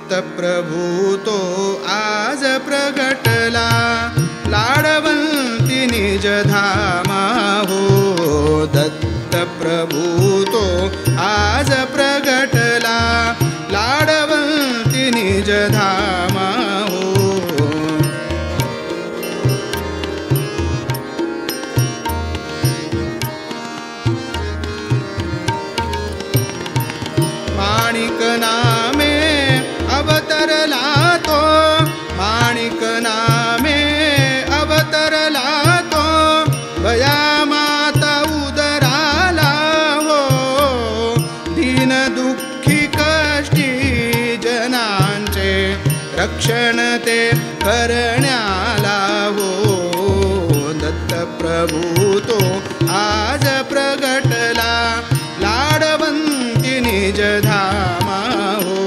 दत्तप्रभू तो आज प्रगटला लाडवंती निज धामा हो. दत्तप्रभू तो आज प्रगटला लाडवंती निज धामा हो. माणिक नामे अवतरला तो, माणिक नामे अवतरला तो, भया माता उदराला हो. दीन दुःखी कष्टी जनांचे रक्षण ते करण्याला हो. दत्तप्रभू तो आज प्रगटला लाडवंती निज धामा हो.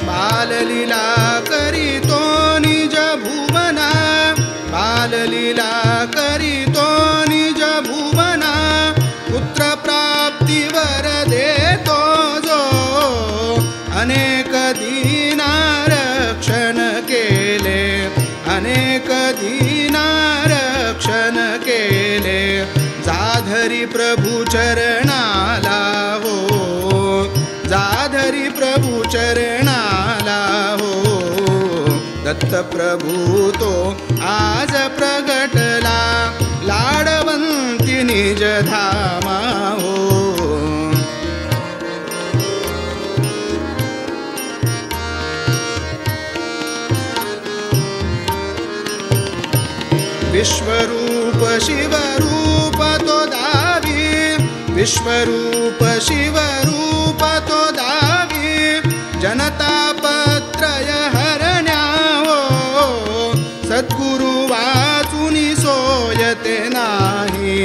बाललीला करीतो निज भुवना, बाललीला करीतो निज भुवना, पुत्र प्राप्तीवर देतो जो. अनेक दीना रक्षण केले, अनेक दीना रक्षण केले, जाधरी प्रभू चरणाला हो. जाधरी प्रभू चरणाला हो. दत्तप्रभू तो आज प्रगटला लाडवंती निज धामा हो. विश्वरूप शिवरूप तो दावी, विश्वरूप शिवरूप तो दावी, जनतापत्रय हरण्या हो. सद्गुरु वाचुनी सोयते नाही,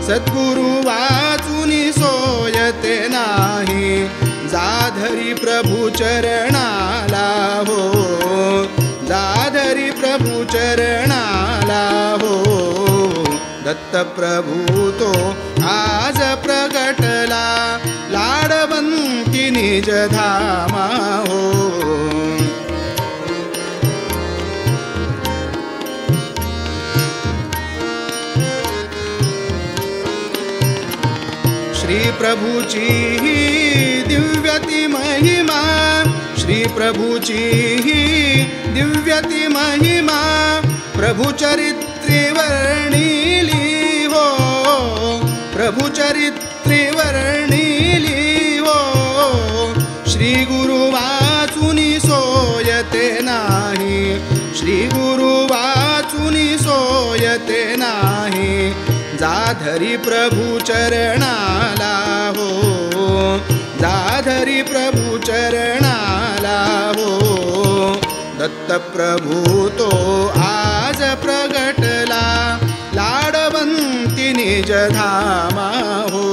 सद्गुरु वाचुनी सोयते नाही, जाधरी प्रभू चरणाला हो. जाधरी प्रभू चरणाला हो. दत्तप्रभू तो आज प्रगटला लाडवंती निज धामा हो. श्री प्रभूची ही दिव्यती महिमा, श्री प्रभूची ही दिव्यती महिमा, प्रभु चरित्री वर्णिली हो. प्रभु चरित्री वर्णिली हो. श्री गुरु वाचुनी सोयते नाही, श्री गुरु वाचुनी सोयते नाही, जाधरी प्रभु चरणाला हो. जाधरी प्रभु चरणाला हो. दत्तप्रभू तो आज प्रगटला लाडवंती निज धामा हो.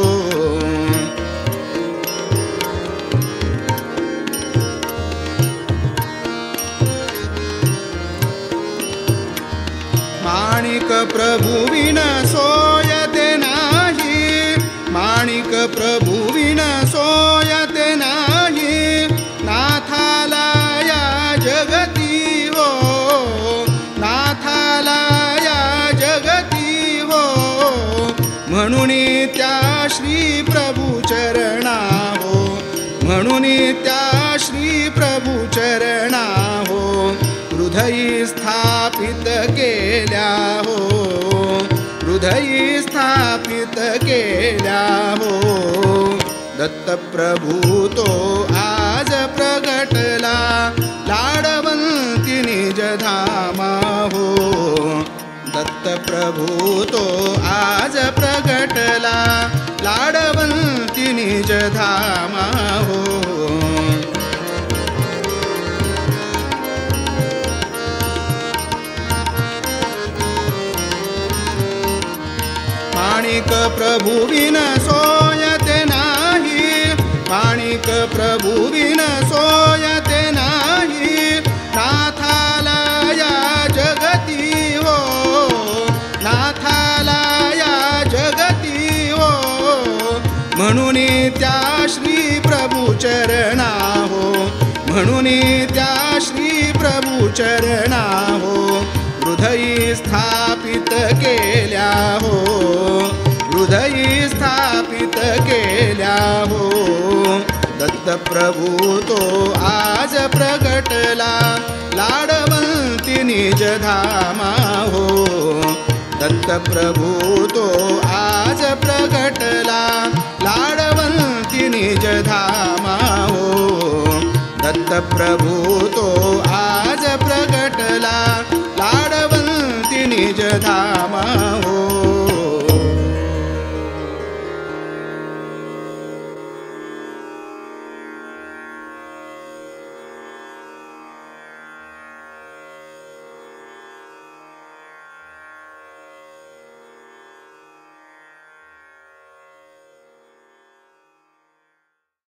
माणिक प्रभु विन सोयते नाही, माणिक प्रभु विन सोयते नाही, नाथाला या जगती हो. नाथाला या जगती हो. म्हणून त्या श्री प्रभु चरणा हो. म्हणून त्या श्री प्रभु चरणा हो. हृदयी स्थापित केल्या हो. हृदयी स्थापित केल्या हो. दत्तप्रभू तो आज प्रगटला लाडवंती निज धामा हो. दत्तप्रभू तो आज प्रगटला लाडवंती निज धामा हो. माणिक प्रभु विन सोयते नाही, माणिक प्रभु विन सोयते नाही, नाथाला या जगती हो. म्हणून त्या श्री प्रभू चरणा हो, म्हणून त्या श्री प्रभू चरणा हो, हृदयी स्थापित केल्या हो, हृदयी स्थापित केल्या हो. दत्तप्रभू तो आज प्रगटला लाडवंती निज धामा हो. दत्तप्रभू तो आज प्रगटला लाडवंती निज धामा हो. दत्तप्रभू तो आज प्रगटला लाडवंती निज धामा हो.